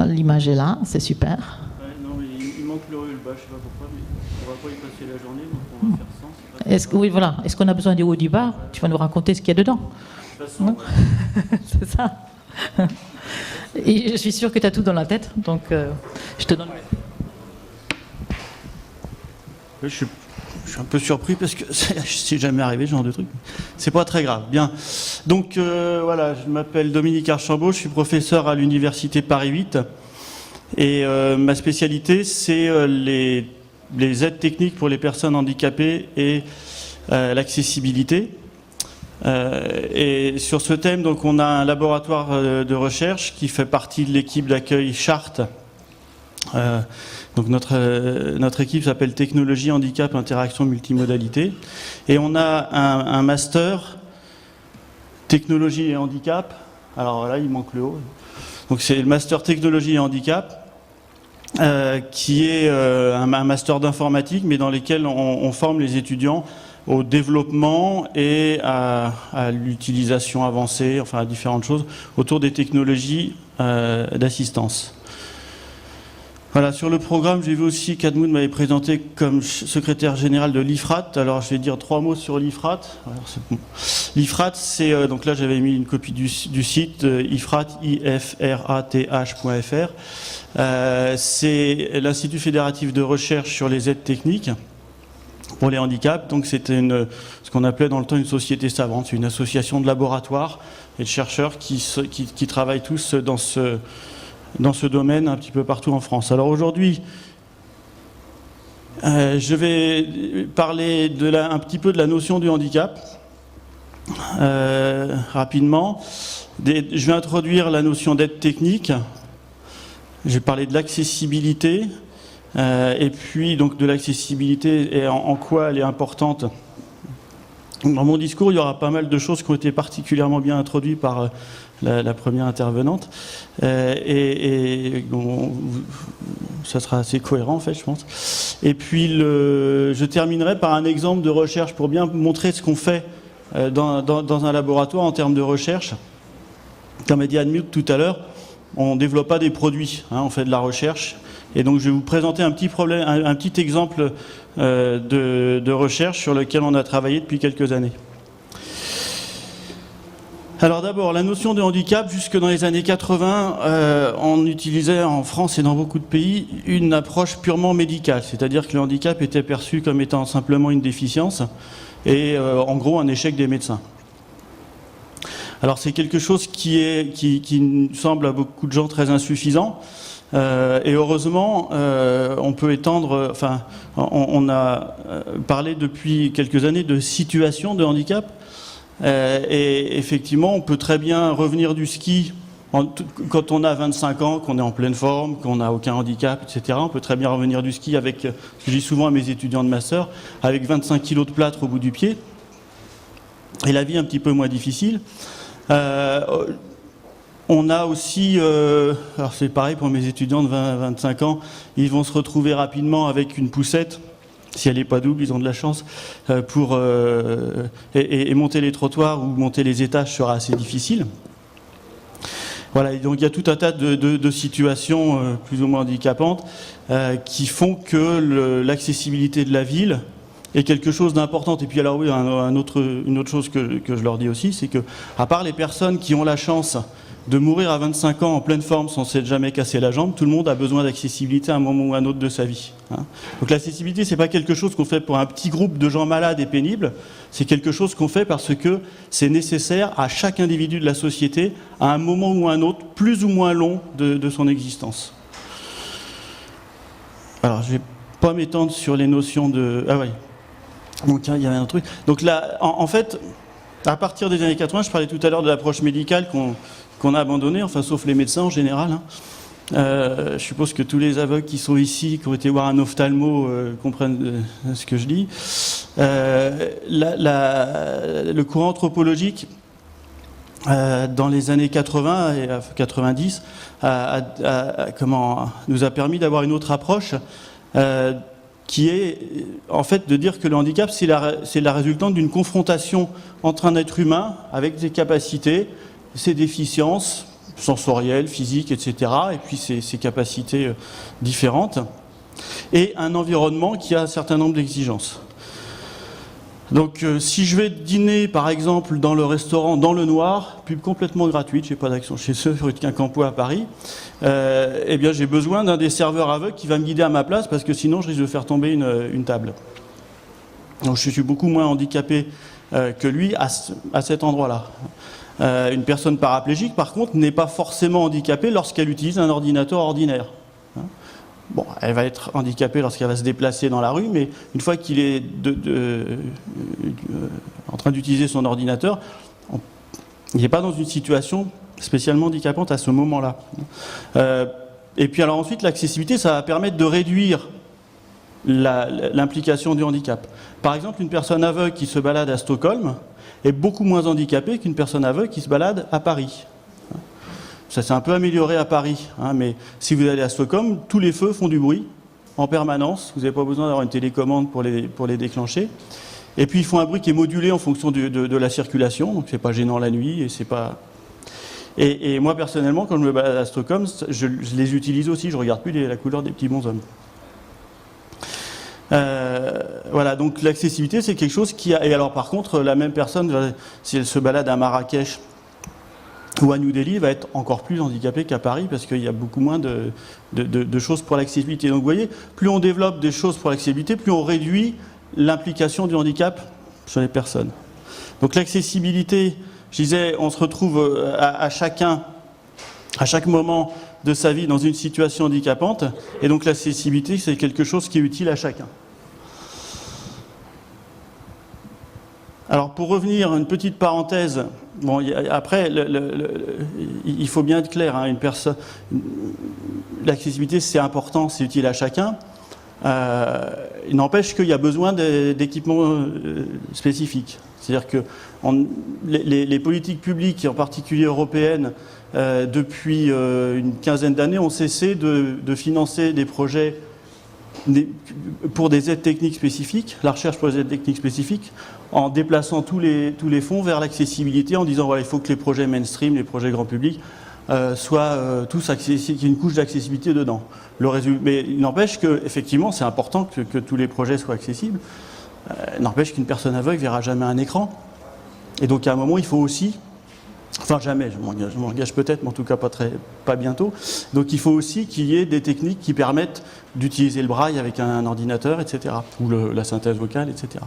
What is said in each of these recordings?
L'image est là, c'est super. Ouais, non, mais il manque le haut et le bas, je ne sais pas pourquoi, mais on ne va pas y passer la journée, donc on va faire sans. Oui, voilà. Est-ce qu'on a besoin du haut et du bas? Tu vas nous raconter ce qu'il y a dedans. De toute façon, C'est ça. Et je suis sûre que tu as tout dans la tête, donc je te donne. je suis un peu surpris parce que c'est jamais arrivé ce genre de truc. C'est pas très grave. Bien. Donc voilà, je m'appelle Dominique Archambault, je suis professeur à l'université Paris 8 et ma spécialité c'est les aides techniques pour les personnes handicapées et l'accessibilité. Et sur ce thème, donc, on a un laboratoire de recherche qui fait partie de l'équipe d'accueil Charte. Donc notre équipe s'appelle Technologie, Handicap, Interaction, Multimodalité. Et on a un master Technologie et Handicap. Alors là, il manque le haut. Donc c'est le master Technologie et Handicap, qui est un master d'informatique, mais dans lequel on forme les étudiants au développement et à l'utilisation avancée, enfin à différentes choses, autour des technologies d'assistance. Voilà, sur le programme, j'ai vu aussi qu'Admoud m'avait présenté comme secrétaire général de l'IFRAT. Alors, je vais dire 3 mots sur l'IFRAT. Bon. L'IFRAT, c'est, donc là, j'avais mis une copie du site, ifrat, ifrath.fr. C'est l'Institut fédératif de recherche sur les aides techniques pour les handicaps. Donc, c'était ce qu'on appelait dans le temps une société savante. C'est une association de laboratoires et de chercheurs qui travaillent tous dans ce domaine un petit peu partout en France. Alors aujourd'hui, je vais parler un petit peu de la notion du handicap, rapidement. Je vais introduire la notion d'aide technique, je vais parler de l'accessibilité, et puis donc de l'accessibilité et en quoi elle est importante. Dans mon discours, il y aura pas mal de choses qui ont été particulièrement bien introduites par la première intervenante, et ça sera assez cohérent en fait, je pense. Et puis je terminerai par un exemple de recherche pour bien montrer ce qu'on fait dans un laboratoire en termes de recherche. Comme a dit Admoud tout à l'heure, on ne développe pas des produits, on fait de la recherche. Et donc je vais vous présenter un petit exemple de recherche sur lequel on a travaillé depuis quelques années. Alors d'abord, la notion de handicap, jusque dans les années 80, on utilisait en France et dans beaucoup de pays une approche purement médicale, c'est-à-dire que le handicap était perçu comme étant simplement une déficience et en gros un échec des médecins. Alors c'est quelque chose qui semble à beaucoup de gens très insuffisant. Et heureusement, on peut étendre, enfin, on a parlé depuis quelques années de situation de handicap. Et effectivement, on peut très bien revenir du ski quand on a 25 ans, qu'on est en pleine forme, qu'on n'a aucun handicap, etc. On peut très bien revenir du ski avec, ce que je dis souvent à mes étudiants de master, avec 25 kilos de plâtre au bout du pied. Et la vie un petit peu moins difficile. On a aussi, alors c'est pareil pour mes étudiants de 20-25 ans, ils vont se retrouver rapidement avec une poussette. Si elle n'est pas double, ils ont de la chance, et monter les trottoirs ou monter les étages sera assez difficile. Voilà, et donc il y a tout un tas de situations plus ou moins handicapantes qui font que l'accessibilité de la ville est quelque chose d'important. Et puis alors oui, une autre chose que je leur dis aussi, c'est que à part les personnes qui ont la chance de mourir à 25 ans en pleine forme sans s'être jamais cassé la jambe, tout le monde a besoin d'accessibilité à un moment ou à un autre de sa vie. Donc l'accessibilité, c'est pas quelque chose qu'on fait pour un petit groupe de gens malades et pénibles, c'est quelque chose qu'on fait parce que c'est nécessaire à chaque individu de la société à un moment ou à un autre, plus ou moins long de son existence. Alors je vais pas m'étendre sur les notions de... Ah oui, bon tiens, il y avait un truc. Donc là, en fait, à partir des années 80, je parlais tout à l'heure de l'approche médicale qu'on a abandonné, enfin sauf les médecins en général. Je suppose que tous les aveugles qui sont ici, qui ont été voir un ophtalmo, comprennent ce que je dis. Le courant anthropologique, dans les années 80 et 90, nous a permis d'avoir une autre approche qui est en fait de dire que le handicap, c'est la résultante d'une confrontation entre un être humain avec ses capacités, ses déficiences, sensorielles, physiques, etc. Et puis ses capacités différentes. Et un environnement qui a un certain nombre d'exigences. Donc si je vais dîner par exemple dans le restaurant dans le noir, pub complètement gratuite, j'ai pas d'action chez eux, rue de Quincampoix à Paris, eh bien j'ai besoin d'un des serveurs aveugles qui va me guider à ma place parce que sinon je risque de faire tomber une table. Donc je suis beaucoup moins handicapé que lui à cet endroit-là. Une personne paraplégique par contre n'est pas forcément handicapée lorsqu'elle utilise un ordinateur ordinaire. Bon, elle va être handicapée lorsqu'elle va se déplacer dans la rue, mais une fois qu'il est en train d'utiliser son ordinateur, il n'est pas dans une situation spécialement handicapante à ce moment-là. Et puis alors ensuite, l'accessibilité, ça va permettre de réduire l'implication du handicap. Par exemple, une personne aveugle qui se balade à Stockholm est beaucoup moins handicapée qu'une personne aveugle qui se balade à Paris. Ça s'est un peu amélioré à Paris, hein, mais si vous allez à Stockholm, tous les feux font du bruit en permanence. Vous n'avez pas besoin d'avoir une télécommande pour les déclencher. Et puis ils font un bruit qui est modulé en fonction de la circulation, donc c'est pas gênant la nuit et c'est pas. Et moi personnellement, quand je me balade à Stockholm, je les utilise aussi. Je regarde plus la couleur des petits bonshommes. Voilà, donc l'accessibilité, c'est quelque chose qui a. Et alors par contre, la même personne, si elle se balade à Marrakech ou à New Delhi, va être encore plus handicapé qu'à Paris parce qu'il y a beaucoup moins de choses pour l'accessibilité. Donc vous voyez, plus on développe des choses pour l'accessibilité, plus on réduit l'implication du handicap sur les personnes. Donc l'accessibilité, je disais, on se retrouve à chaque moment de sa vie dans une situation handicapante, et donc l'accessibilité, c'est quelque chose qui est utile à chacun. Alors pour revenir, une petite parenthèse, bon, après, il faut bien être clair, hein, l'accessibilité c'est important, c'est utile à chacun. Il n'empêche qu'il y a besoin d'équipements spécifiques. C'est-à-dire que les politiques publiques, en particulier européennes, depuis une quinzaine d'années, ont cessé de financer des projets pour des aides techniques spécifiques, la recherche pour les aides techniques spécifiques, en déplaçant tous les fonds vers l'accessibilité, en disant voilà, il faut que les projets mainstream, les projets grand public, soient tous accessibles, qu'il y ait une couche d'accessibilité dedans. Mais il n'empêche qu'effectivement, c'est important que tous les projets soient accessibles. Il n'empêche qu'une personne aveugle ne verra jamais un écran. Et donc à un moment, il faut aussi, enfin jamais, je m'engage peut-être, mais en tout cas pas bientôt, donc il faut aussi qu'il y ait des techniques qui permettent d'utiliser le braille avec un ordinateur, etc., ou la synthèse vocale, etc.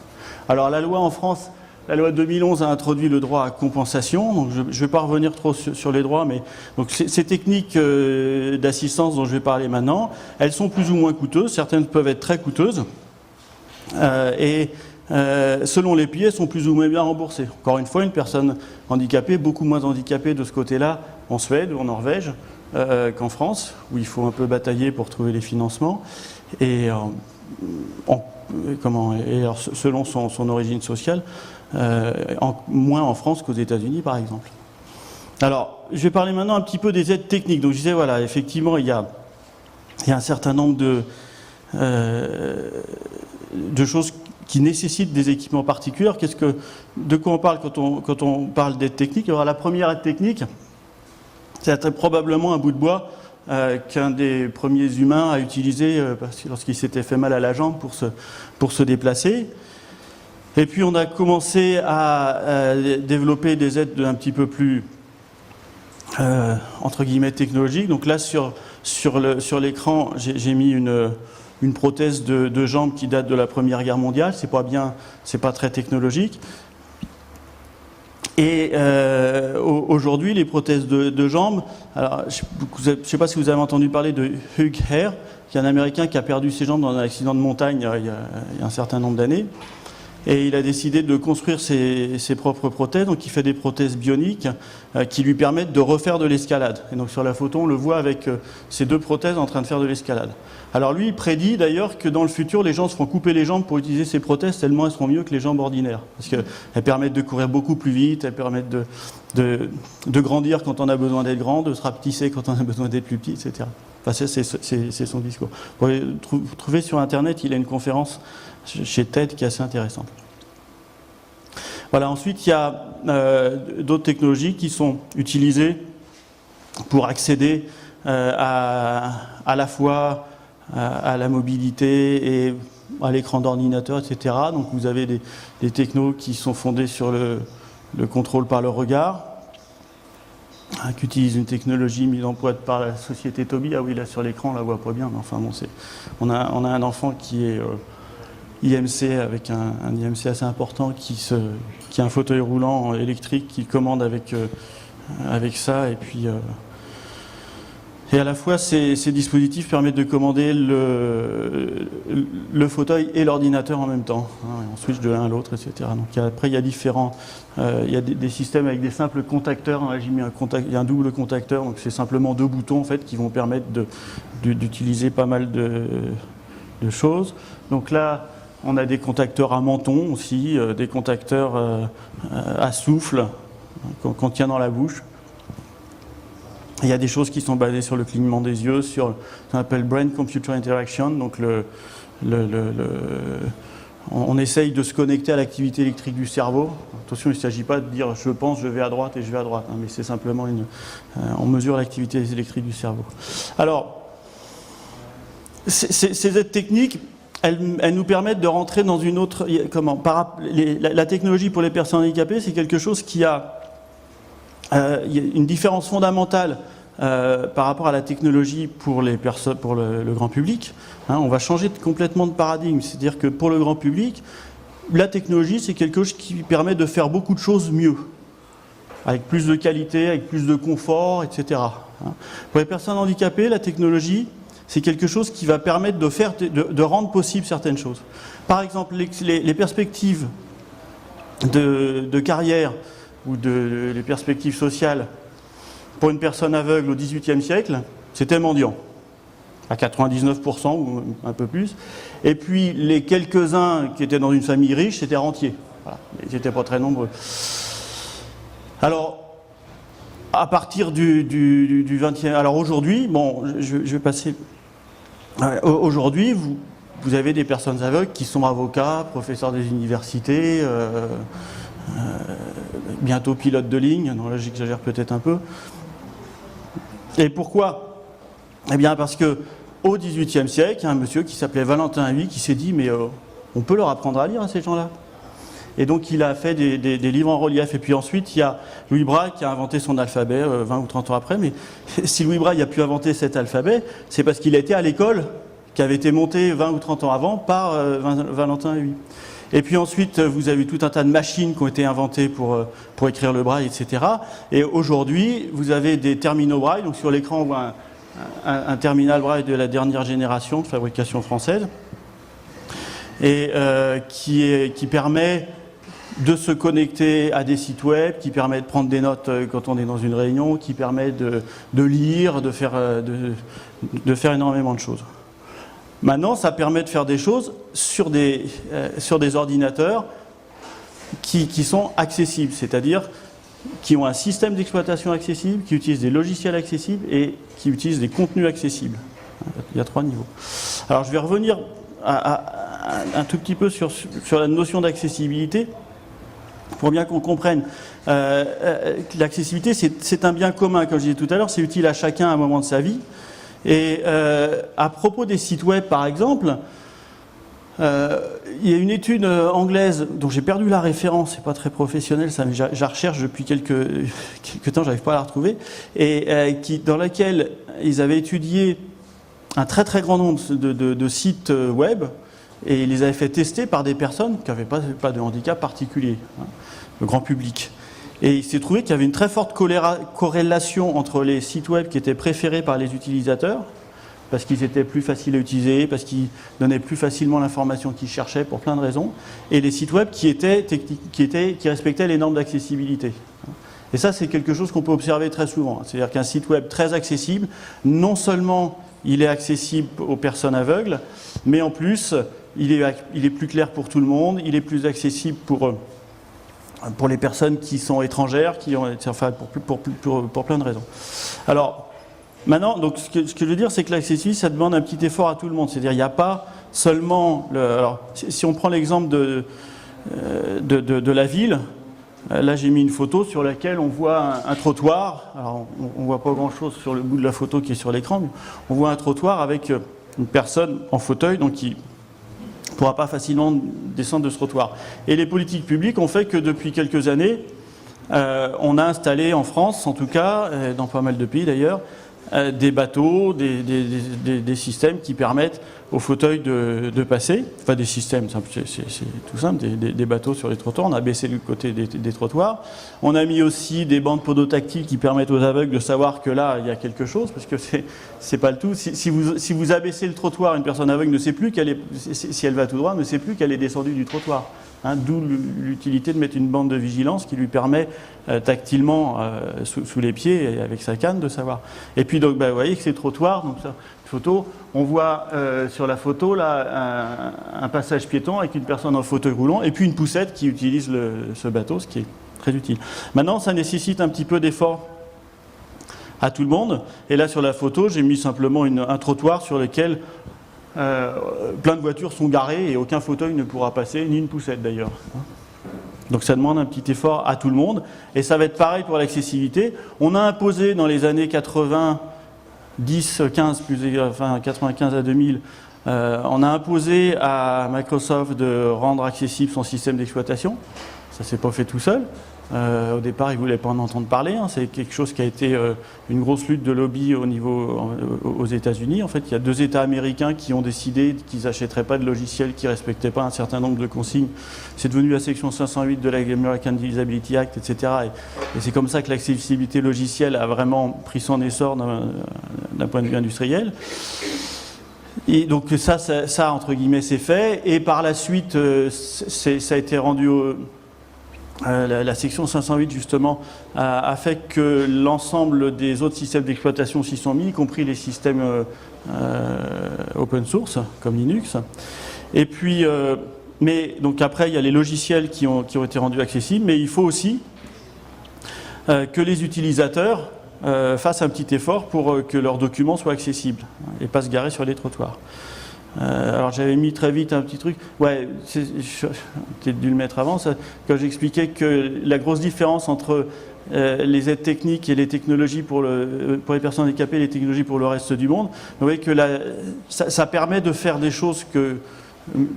Alors la loi en France, la loi de 2011 a introduit le droit à compensation, donc je ne vais pas revenir trop sur les droits, mais donc ces techniques d'assistance dont je vais parler maintenant, elles sont plus ou moins coûteuses, certaines peuvent être très coûteuses, et selon les pays, elles sont plus ou moins bien remboursées. Encore une fois, une personne handicapée, beaucoup moins handicapée de ce côté-là en Suède ou en Norvège qu'en France, où il faut un peu batailler pour trouver les financements, et alors, selon son origine sociale, moins en France qu'aux États-Unis, par exemple. Alors, je vais parler maintenant un petit peu des aides techniques. Donc, je disais, voilà, effectivement, il y a un certain nombre de choses qui nécessitent des équipements particuliers. De quoi on parle quand on parle d'aide technique? Alors, la première aide technique, c'est probablement un bout de bois qu'un des premiers humains a utilisé lorsqu'il s'était fait mal à la jambe pour se déplacer. Et puis on a commencé à développer des aides un petit peu plus entre guillemets technologiques. Donc là sur l'écran, j'ai mis une prothèse de jambe qui date de la Première Guerre mondiale. C'est pas très technologique. Et aujourd'hui, les prothèses de jambes, alors, je ne sais pas si vous avez entendu parler de Hugh Hare, qui est un Américain qui a perdu ses jambes dans un accident de montagne il y a un certain nombre d'années. Et il a décidé de construire ses propres prothèses, donc il fait des prothèses bioniques qui lui permettent de refaire de l'escalade. Et donc sur la photo, on le voit avec ces deux prothèses en train de faire de l'escalade. Alors lui, il prédit d'ailleurs que dans le futur, les gens se feront couper les jambes pour utiliser ces prothèses, tellement elles seront mieux que les jambes ordinaires. Parce qu'elles permettent de courir beaucoup plus vite, elles permettent de grandir quand on a besoin d'être grand, de se rapetisser quand on a besoin d'être plus petit, etc. Enfin, c'est son discours. Vous pouvez trouver sur Internet, il a une conférence chez TED qui est assez intéressante. Voilà, ensuite il y a d'autres technologies qui sont utilisées pour accéder à la fois à la mobilité et à l'écran d'ordinateur, etc. Donc vous avez des technos qui sont fondés sur le contrôle par le regard, qui utilisent une technologie mise en place par la société Tobii. Ah oui, là sur l'écran on la voit pas bien, mais enfin bon, on a un enfant qui est IMC, avec un IMC assez important, qui a un fauteuil roulant électrique qui commande avec ça, et à la fois, ces dispositifs permettent de commander le fauteuil et l'ordinateur en même temps. On switch de l'un à l'autre, etc. Donc après, il y a il y a des systèmes avec des simples contacteurs. Là, j'ai mis il y a un double contacteur, donc c'est simplement 2 boutons en fait qui vont permettre d'utiliser pas mal de choses. Donc là, on a des contacteurs à menton aussi, des contacteurs à souffle qu'on tient dans la bouche. Il y a des choses qui sont basées sur le clignement des yeux, sur ce qu'on appelle Brain-Computer Interaction. Donc on essaye de se connecter à l'activité électrique du cerveau. Attention, il ne s'agit pas de dire je pense, je vais à droite et je vais à droite, hein, mais c'est simplement on mesure l'activité électrique du cerveau. Alors, ces aides techniques, elles nous permettent de rentrer dans une autre... La technologie pour les personnes handicapées, c'est quelque chose qui a il y a une différence fondamentale par rapport à la technologie pour le grand public. Hein, on va changer complètement de paradigme. C'est-à-dire que pour le grand public, la technologie, c'est quelque chose qui permet de faire beaucoup de choses mieux, avec plus de qualité, avec plus de confort, etc. Hein. Pour les personnes handicapées, la technologie, c'est quelque chose qui va permettre de rendre possible certaines choses. Par exemple, les perspectives de carrière ou les perspectives sociales pour une personne aveugle au XVIIIe siècle, c'était mendiant, à 99% ou un peu plus. Et puis les quelques-uns qui étaient dans une famille riche, c'était rentier. Voilà. Ils n'étaient pas très nombreux. Alors, à partir du 20e... Alors aujourd'hui, bon, je vais passer... Aujourd'hui, vous avez des personnes aveugles qui sont avocats, professeurs des universités... bientôt pilote de ligne, non, là j'exagère peut-être un peu. Et pourquoi? Eh bien parce que au XVIIIe siècle, il y a un monsieur qui s'appelait Valentin Huy qui s'est dit mais on peut leur apprendre à lire à ces gens-là. Et donc il a fait des livres en relief. Et puis ensuite il y a Louis Braille qui a inventé son alphabet 20 ou 30 ans après. Mais si Louis Braille a pu inventer cet alphabet, c'est parce qu'il était à l'école qui avait été montée 20 ou 30 ans avant par Valentin Huy. Et puis ensuite, vous avez tout un tas de machines qui ont été inventées pour écrire le braille, etc. Et aujourd'hui, vous avez des terminaux braille. Donc sur l'écran, on voit un terminal braille de la dernière génération de fabrication française, et qui permet de se connecter à des sites web, qui permet de prendre des notes quand on est dans une réunion, qui permet de lire, de faire énormément de choses. Maintenant, ça permet de faire des choses sur des ordinateurs qui sont accessibles, c'est-à-dire qui ont un système d'exploitation accessible, qui utilisent des logiciels accessibles et qui utilisent des contenus accessibles. Il y a 3 niveaux. Alors, je vais revenir un tout petit peu sur la notion d'accessibilité pour bien qu'on comprenne. L'accessibilité, c'est un bien commun, comme je disais tout à l'heure, c'est utile à chacun à un moment de sa vie. Et à propos des sites web, par exemple, il y a une étude anglaise dont j'ai perdu la référence, c'est pas très professionnel, ça, mais je la recherche depuis quelques temps, j'arrive pas à la retrouver, et dans laquelle ils avaient étudié un très très grand nombre de sites web, et ils les avaient fait tester par des personnes qui n'avaient pas de handicap particulier, hein, le grand public. Et il s'est trouvé qu'il y avait une très forte corrélation entre les sites web qui étaient préférés par les utilisateurs, parce qu'ils étaient plus faciles à utiliser, parce qu'ils donnaient plus facilement l'information qu'ils cherchaient pour plein de raisons, et les sites web qui respectaient les normes d'accessibilité. Et ça, c'est quelque chose qu'on peut observer très souvent. C'est-à-dire qu'un site web très accessible, non seulement il est accessible aux personnes aveugles, mais en plus, il est plus clair pour tout le monde, il est plus accessible pour les personnes qui sont étrangères, pour plein de raisons. Alors, maintenant, donc, ce que je veux dire, c'est que l'accessibilité, ça demande un petit effort à tout le monde. C'est-à-dire, il n'y a pas seulement... Alors, si on prend l'exemple de la ville, Là, j'ai mis une photo sur laquelle on voit un trottoir. Alors, on ne voit pas grand-chose sur le bout de la photo qui est sur l'écran, mais on voit un trottoir avec une personne en fauteuil, donc qui ne pourra pas facilement descendre de ce trottoir. Et les politiques publiques ont fait que depuis quelques années, on a installé en France, en tout cas, dans pas mal de pays d'ailleurs, des bateaux, des systèmes qui permettent aux fauteuils de passer. Enfin, des systèmes, c'est tout simple, des bateaux sur les trottoirs. On a baissé le côté des trottoirs. On a mis aussi des bandes podotactiles qui permettent aux aveugles de savoir que là, il y a quelque chose, parce que c'est pas le tout. Si vous abaissez le trottoir, une personne aveugle ne sait plus si elle va tout droit, ne sait plus qu'elle est descendue du trottoir. D'où l'utilité de mettre une bande de vigilance qui lui permet tactilement sous les pieds et avec sa canne de savoir. Et puis donc vous voyez que ces trottoirs, donc ça, photo, on voit sur la photo là un passage piéton avec une personne en fauteuil roulant et puis une poussette qui utilise ce bateau, ce qui est très utile. Maintenant, ça nécessite un petit peu d'effort à tout le monde. Et là sur la photo, j'ai mis simplement un trottoir sur lequel plein de voitures sont garées et aucun fauteuil ne pourra passer, ni une poussette d'ailleurs. Donc ça demande un petit effort à tout le monde. Et ça va être pareil pour l'accessibilité. On a imposé dans les années 90, 15, enfin 95 à 2000, on a imposé à Microsoft de rendre accessible son système d'exploitation. Ça ne s'est pas fait tout seul. Au départ, ils ne voulaient pas en entendre parler. C'est quelque chose qui a été une grosse lutte de lobby aux États-Unis. En fait, il y a 2 États américains qui ont décidé qu'ils n'achèteraient pas de logiciels qui ne respectaient pas un certain nombre de consignes. C'est devenu la section 508 de l'American Disability Act, etc. Et c'est comme ça que l'accessibilité logicielle a vraiment pris son essor d'un point de vue industriel. Et donc ça entre guillemets, c'est fait. Et par la suite, ça a été rendu la section 508 justement a fait que l'ensemble des autres systèmes d'exploitation s'y sont mis, y compris les systèmes open source comme Linux. Et puis, mais donc après il y a les logiciels qui ont été rendus accessibles, mais il faut aussi que les utilisateurs fassent un petit effort pour que leurs documents soient accessibles et pas se garer sur les trottoirs. Alors j'avais mis très vite un petit truc, ouais, j'ai dû le mettre avant, quand j'expliquais que la grosse différence entre les aides techniques et les technologies pour les personnes handicapées et les technologies pour le reste du monde, vous voyez que ça permet de faire des choses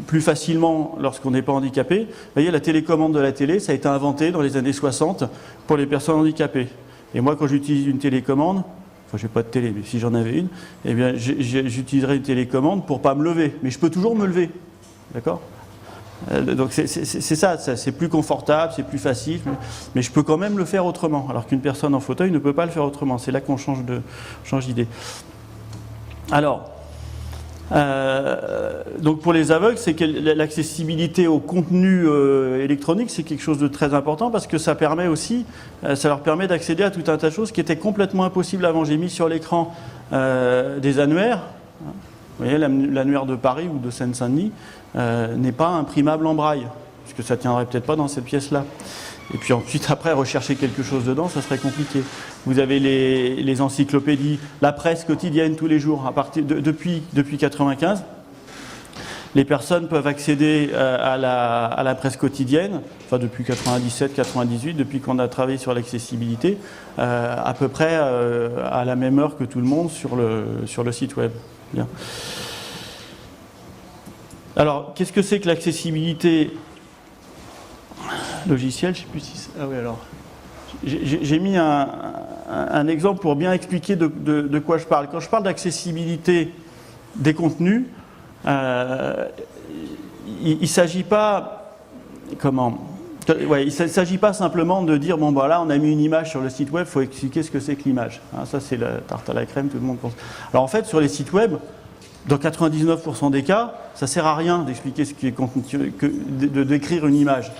plus facilement lorsqu'on n'est pas handicapé. Vous voyez, la télécommande de la télé, ça a été inventé dans les années 60 pour les personnes handicapées. Et moi, quand j'utilise une télécommande, enfin, je n'ai pas de télé, mais si j'en avais une, eh bien, j'utiliserais une télécommande pour ne pas me lever. Mais je peux toujours me lever. D'accord ? Donc c'est ça, c'est plus confortable, c'est plus facile, mais je peux quand même le faire autrement. Alors qu'une personne en fauteuil ne peut pas le faire autrement. C'est là qu'on change d'idée. Alors, donc pour les aveugles, c'est que l'accessibilité au contenu électronique, c'est quelque chose de très important parce que ça leur permet d'accéder à tout un tas de choses qui étaient complètement impossibles avant. J'ai mis sur l'écran des annuaires. Vous voyez, l'annuaire de Paris ou de Seine-Saint-Denis n'est pas imprimable en braille, puisque ça ne tiendrait peut-être pas dans cette pièce-là. Et puis ensuite, après, rechercher quelque chose dedans, ça serait compliqué. Vous avez les encyclopédies, la presse quotidienne tous les jours. Depuis 1995, les personnes peuvent accéder à la presse quotidienne, enfin depuis 97-98, depuis qu'on a travaillé sur l'accessibilité, à peu près à la même heure que tout le monde sur le site web. Bien. Alors, qu'est-ce que c'est que l'accessibilité logicielle? Je ne sais plus si... Ah oui, alors... J'ai mis un exemple pour bien expliquer de quoi je parle. Quand je parle d'accessibilité des contenus, il ne s'agit pas... il ne s'agit pas simplement de dire, bon, bah là, on a mis une image sur le site web, il faut expliquer ce que c'est que l'image. Ça, c'est la tarte à la crème, tout le monde pense. Alors, en fait, sur les sites web, dans 99% des cas, ça ne sert à rien d'expliquer ce qui est contenu, de décrire une image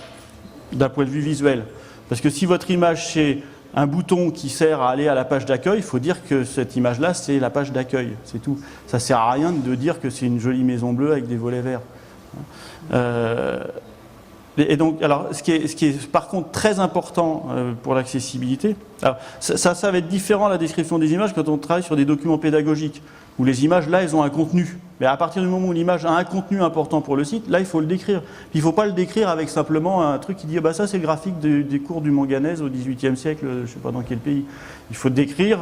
d'un point de vue visuel. Parce que si votre image, c'est un bouton qui sert à aller à la page d'accueil, il faut dire que cette image-là, c'est la page d'accueil. C'est tout. Ça ne sert à rien de dire que c'est une jolie maison bleue avec des volets verts. Et donc, alors, ce qui est par contre très important pour l'accessibilité, ça va être différent la description des images quand on travaille sur des documents pédagogiques, où les images, là, elles ont un contenu. Mais à partir du moment où l'image a un contenu important pour le site, là, il faut le décrire. Puis, il ne faut pas le décrire avec simplement un truc qui dit bah, ça, c'est le graphique des cours du manganèse au XVIIIe siècle, je ne sais pas dans quel pays. Il faut décrire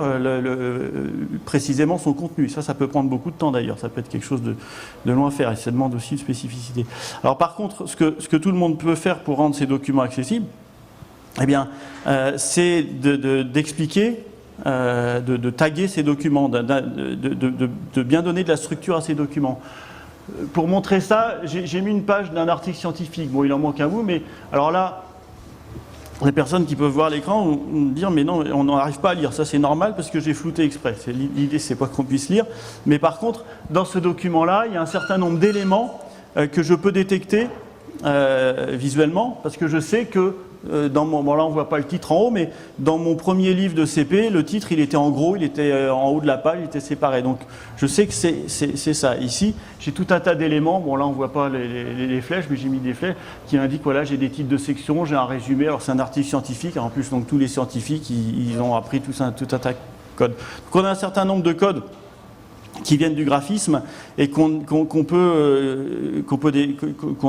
précisément son contenu. Ça peut prendre beaucoup de temps d'ailleurs. Ça peut être quelque chose de long à faire et ça demande aussi une spécificité. Alors, par contre, ce que tout le monde peut faire pour rendre ces documents accessibles, eh bien, c'est d'expliquer. De taguer ces documents, de bien donner de la structure à ces documents. Pour montrer ça, j'ai mis une page d'un article scientifique. Bon, il en manque un bout, mais alors là, les personnes qui peuvent voir l'écran vont me dire mais non, on n'arrive pas à lire. Ça, c'est normal parce que j'ai flouté exprès. L'idée, c'est pas qu'on puisse lire. Mais par contre, dans ce document-là, il y a un certain nombre d'éléments que je peux détecter visuellement parce que je sais que là on ne voit pas le titre en haut, mais dans mon premier livre de CP, le titre il était en gros, il était en haut de la page, il était séparé. Donc je sais que c'est ça. Ici, j'ai tout un tas d'éléments. Bon là on ne voit pas les flèches, mais j'ai mis des flèches qui indiquent voilà, j'ai des titres de section, j'ai un résumé. Alors c'est un article scientifique. En plus, donc tous les scientifiques ils ont appris tout un tas de codes. Donc on a un certain nombre de codes qui viennent du graphisme et qu'on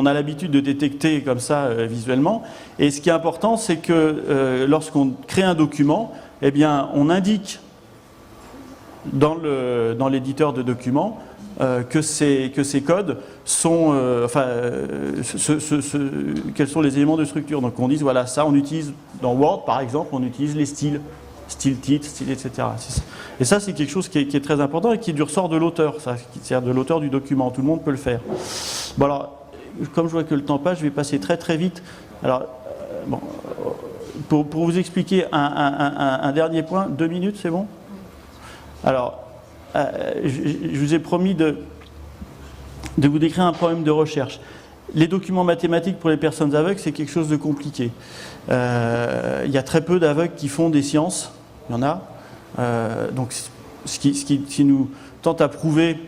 a l'habitude de détecter comme ça visuellement. Et ce qui est important, c'est que lorsqu'on crée un document, eh bien, on indique dans l'éditeur de documents que ces codes sont, quels sont les éléments de structure. Donc on dit, voilà, ça on utilise dans Word par exemple, on utilise les styles. Style titre, style, etc. Et ça, c'est quelque chose qui est très important et qui est du ressort de l'auteur, c'est-à-dire de l'auteur du document. Tout le monde peut le faire. Bon, alors, comme je vois que le temps passe, je vais passer très très vite. Alors, bon, pour vous expliquer un dernier point, 2 minutes, c'est bon? Alors, je vous ai promis de vous décrire un problème de recherche. Les documents mathématiques pour les personnes aveugles, c'est quelque chose de compliqué. Il y a très peu d'aveugles qui font des sciences. Il y en a. Donc, ce qui nous tente à prouver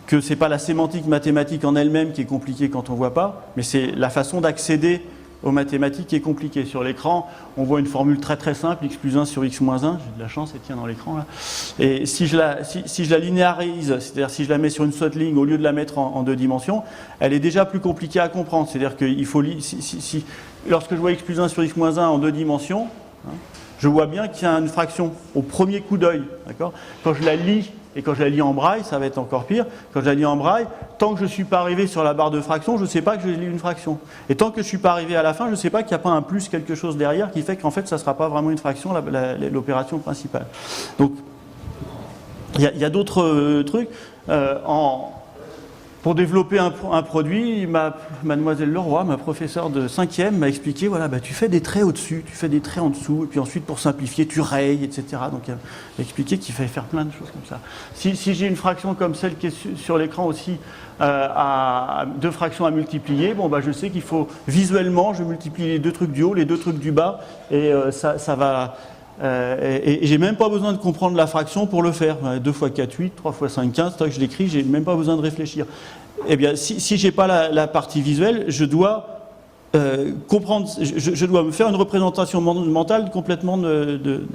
que ce n'est pas la sémantique mathématique en elle-même qui est compliquée quand on ne voit pas, mais c'est la façon d'accéder aux mathématiques qui est compliquée. Sur l'écran, on voit une formule très très simple, x plus 1 sur x moins 1. J'ai de la chance, elle tient dans l'écran là. Et si je la linéarise, c'est-à-dire si je la mets sur une seule ligne au lieu de la mettre en 2 dimensions, elle est déjà plus compliquée à comprendre. C'est-à-dire qu'il faut lorsque je vois x plus 1 sur x moins 1 en 2 dimensions, hein, je vois bien qu'il y a une fraction au premier coup d'œil. Quand je la lis, et quand je la lis en braille, ça va être encore pire. Quand je la lis en braille, tant que je ne suis pas arrivé sur la barre de fraction, je ne sais pas que je lis une fraction. Et tant que je ne suis pas arrivé à la fin, je ne sais pas qu'il n'y a pas un plus quelque chose derrière qui fait qu'en fait, ça ne sera pas vraiment une fraction, l'opération principale. Donc, il y a d'autres trucs. Pour développer un produit, mademoiselle Leroy, ma professeure de 5e, m'a expliqué, voilà, bah, tu fais des traits au-dessus, tu fais des traits en dessous, et puis ensuite, pour simplifier, tu rayes, etc. Donc, elle m'a expliqué qu'il fallait faire plein de choses comme ça. Si j'ai une fraction comme celle qui est sur l'écran aussi, à 2 fractions à multiplier, bon, bah, je sais qu'il faut, visuellement, je multiplie les 2 trucs du haut, les 2 trucs du bas, et ça va... et j'ai même pas besoin de comprendre la fraction pour le faire. 2 x 4, 8, 3 x 5, 15, tant que je l'écris, j'ai même pas besoin de réfléchir. Eh bien, si j'ai pas la partie visuelle, je dois comprendre, je dois me faire une représentation mentale complètement de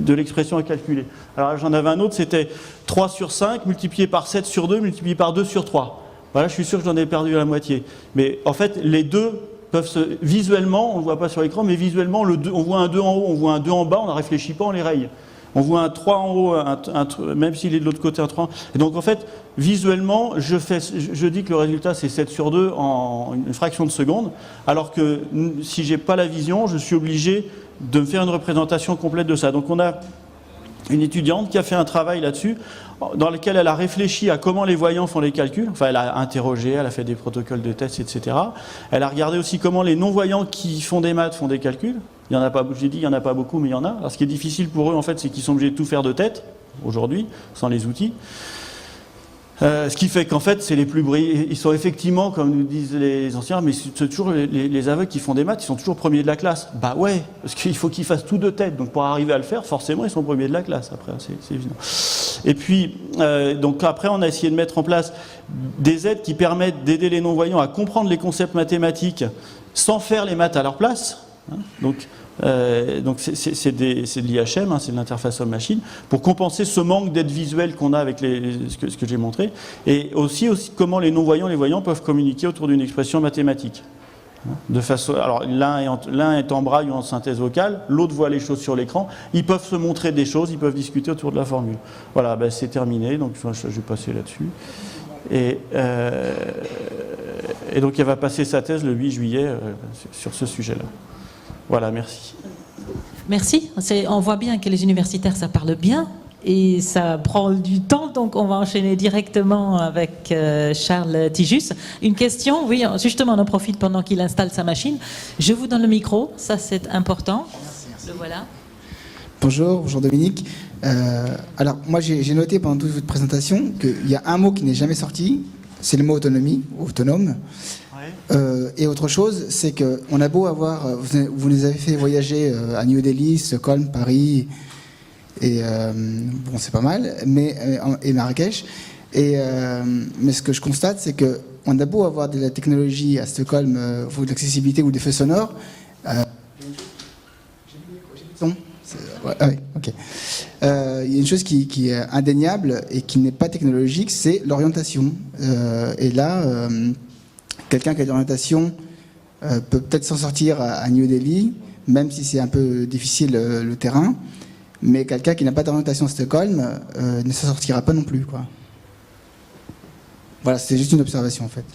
l'expression à calculer. Alors j'en avais un autre, c'était 3 sur 5 multiplié par 7 sur 2 multiplié par 2 sur 3. Voilà, je suis sûr que j'en ai perdu la moitié. Mais en fait, les deux peuvent visuellement, on ne le voit pas sur l'écran, mais visuellement, on voit un 2 en haut, on voit un 2 en bas, on ne réfléchit pas, on les raye. On voit un 3 en haut, même s'il est de l'autre côté un 3. Et donc en fait, visuellement, je dis que le résultat c'est 7 sur 2 en une fraction de seconde, alors que si je n'ai pas la vision, je suis obligé de me faire une représentation complète de ça. Donc on a une étudiante qui a fait un travail là-dessus, dans lequel elle a réfléchi à comment les voyants font les calculs. Enfin, elle a interrogé, elle a fait des protocoles de tests, etc. Elle a regardé aussi comment les non-voyants qui font des maths font des calculs. Il y en a pas, j'ai dit, il n'y en a pas beaucoup, mais il y en a. Alors, ce qui est difficile pour eux, en fait, c'est qu'ils sont obligés de tout faire de tête, aujourd'hui, sans les outils. Ce qui fait qu'en fait, c'est les plus brillants. Ils sont effectivement, comme nous disent les anciens, mais c'est toujours les aveugles qui font des maths, ils sont toujours premiers de la classe. Bah ouais, parce qu'il faut qu'ils fassent tout de tête. Donc pour arriver à le faire, forcément, ils sont premiers de la classe. Après, c'est évident. Et puis, donc après, on a essayé de mettre en place des aides qui permettent d'aider les non-voyants à comprendre les concepts mathématiques sans faire les maths à leur place. Donc, Donc c'est de l'IHM, hein, c'est de l'interface homme-machine, pour compenser ce manque d'aide visuelle qu'on a avec ce que j'ai montré, et aussi comment les non-voyants et les voyants peuvent communiquer autour d'une expression mathématique. De façon, alors l'un est en braille ou en synthèse vocale, l'autre voit les choses sur l'écran, ils peuvent se montrer des choses, ils peuvent discuter autour de la formule. Voilà, ben c'est terminé, donc je vais passer là-dessus. Et donc elle va passer sa thèse le 8 juillet sur ce sujet-là. Voilà, merci. Merci. On voit bien que les universitaires, ça parle bien et ça prend du temps, donc on va enchaîner directement avec Charles Tijus. Une question, oui, justement, on en profite pendant qu'il installe sa machine. Je vous donne le micro, ça c'est important. Merci. Le voilà. Bonjour Dominique. Alors moi j'ai noté pendant toute votre présentation qu'il y a un mot qui n'est jamais sorti, c'est le mot autonomie, autonome. Et autre chose, c'est qu'on a beau avoir, vous nous avez fait voyager à New Delhi, Stockholm, Paris, et bon c'est pas mal, et Marrakech. Mais ce que je constate, c'est qu'on a beau avoir de la technologie à Stockholm, ou de l'accessibilité ou des faits sonores. Ouais, ok. Il y a une chose qui est indéniable et qui n'est pas technologique, c'est l'orientation. Et là, quelqu'un qui a de l'orientation peut peut-être s'en sortir à New Delhi, même si c'est un peu difficile le terrain. Mais quelqu'un qui n'a pas d'orientation à Stockholm ne s'en sortira pas non plus, quoi. Voilà, c'est juste une observation en fait.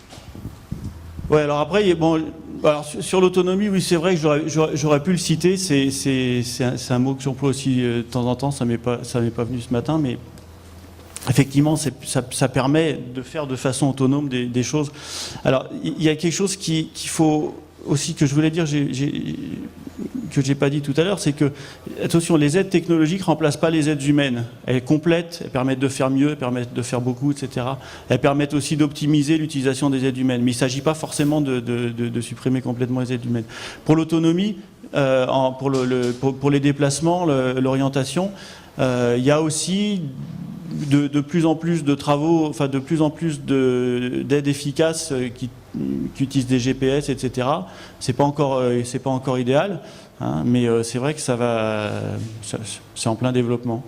Ouais, alors après, bon, alors sur l'autonomie, oui, c'est vrai que j'aurais pu le citer. C'est un mot que j'emploie aussi de temps en temps. Ça m'est pas venu ce matin, mais effectivement, ça permet de faire de façon autonome des choses. Alors, il y a quelque chose qu'il faut aussi, que je voulais dire, que j'ai pas dit tout à l'heure, c'est que, attention, les aides technologiques remplacent pas les aides humaines. Elles complètent, elles permettent de faire mieux, elles permettent de faire beaucoup, etc. Elles permettent aussi d'optimiser l'utilisation des aides humaines. Mais il ne s'agit pas forcément de supprimer complètement les aides humaines. Pour l'autonomie, pour les déplacements, l'orientation, il y a aussi de plus en plus de travaux, enfin de plus en plus d'aides efficaces qui utilisent des GPS, etc. C'est pas encore idéal, hein, mais c'est vrai que c'est en plein développement.